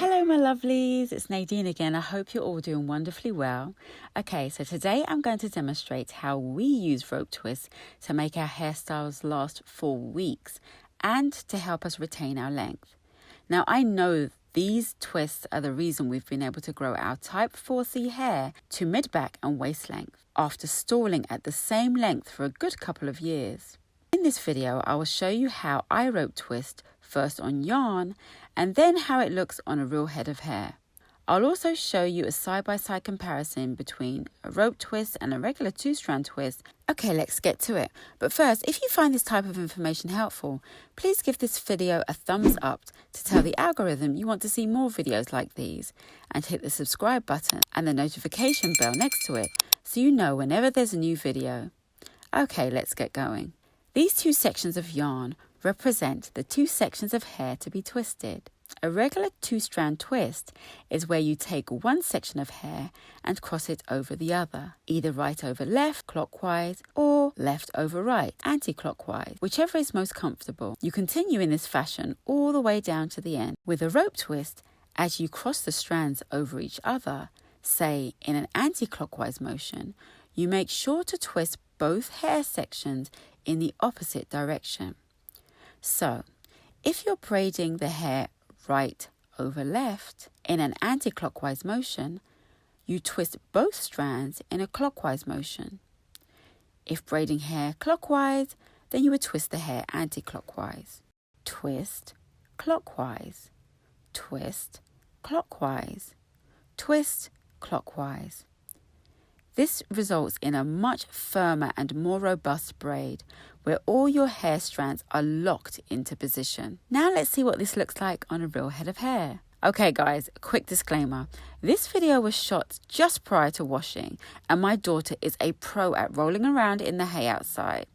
Hello my lovelies, it's Nadine again. I hope you're all doing wonderfully well. Okay, so today I'm going to demonstrate how we use rope twists to make our hairstyles last for weeks and to help us retain our length. Now I know these twists are the reason we've been able to grow our type 4C hair to mid-back and waist length after stalling at the same length for a good couple of years. In this video, I will show you how I rope twist first on yarn and then how it looks on a real head of hair. I'll also show you a side-by-side comparison between a rope twist and a regular 2-strand twist. Okay, let's get to it. But first, if you find this type of information helpful, please give this video a thumbs up to tell the algorithm you want to see more videos like these, and hit the subscribe button and the notification bell next to it so you know whenever there's a new video. Okay, let's get going. These two sections of yarn represent the two sections of hair to be twisted. A regular 2-strand twist is where you take one section of hair and cross it over the other, either right over left, clockwise, or left over right, anti-clockwise, whichever is most comfortable. You continue in this fashion all the way down to the end. With a rope twist, as you cross the strands over each other, say in an anti-clockwise motion, you make sure to twist both hair sections in the opposite direction. So, if you're braiding the hair right over left in an anti-clockwise motion, you twist both strands in a clockwise motion. If braiding hair clockwise, then you would twist the hair anti-clockwise. Twist clockwise, twist clockwise, twist clockwise. This results in a much firmer and more robust braid where all your hair strands are locked into position. Now let's see what this looks like on a real head of hair. Okay guys, quick disclaimer. This video was shot just prior to washing and my daughter is a pro at rolling around in the hay outside.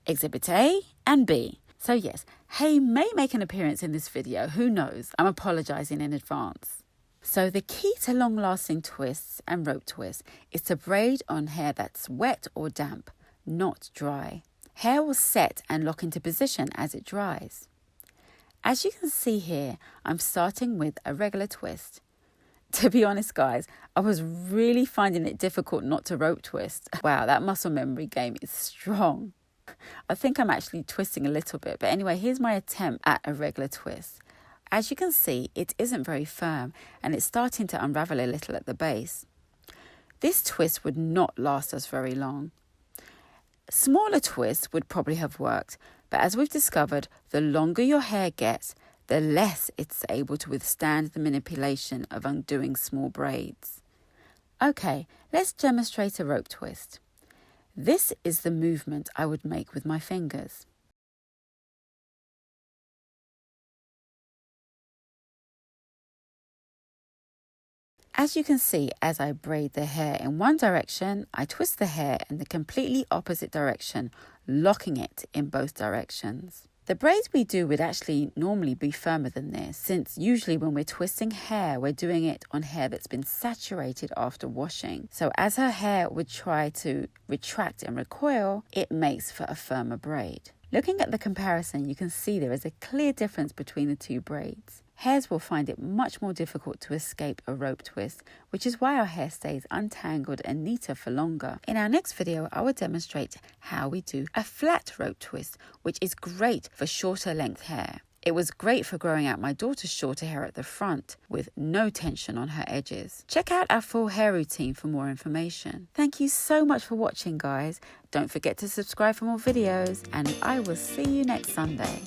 Exhibit A and B. So yes, hay may make an appearance in this video, who knows? I'm apologizing in advance. So the key to long-lasting twists and rope twists is to braid on hair that's wet or damp, not dry. Hair will set and lock into position as it dries. As you can see here, I'm starting with a regular twist. To be honest guys, I was really finding it difficult not to rope twist. Wow, that muscle memory game is strong. I think I'm actually twisting a little bit, but anyway, here's my attempt at a regular twist. As you can see, it isn't very firm and it's starting to unravel a little at the base. This twist would not last us very long. Smaller twists would probably have worked, but as we've discovered, the longer your hair gets, the less it's able to withstand the manipulation of undoing small braids. Okay, let's demonstrate a rope twist. This is the movement I would make with my fingers. As you can see, as I braid the hair in one direction, I twist the hair in the completely opposite direction, locking it in both directions. The braids we do would actually normally be firmer than this, since usually when we're twisting hair, we're doing it on hair that's been saturated after washing. So as her hair would try to retract and recoil, it makes for a firmer braid. Looking at the comparison, you can see there is a clear difference between the two braids. Hairs will find it much more difficult to escape a rope twist, which is why our hair stays untangled and neater for longer. In our next video, I will demonstrate how we do a flat rope twist, which is great for shorter length hair. It was great for growing out my daughter's shorter hair at the front with no tension on her edges. Check out our full hair routine for more information. Thank you so much for watching guys. Don't forget to subscribe for more videos and I will see you next Sunday.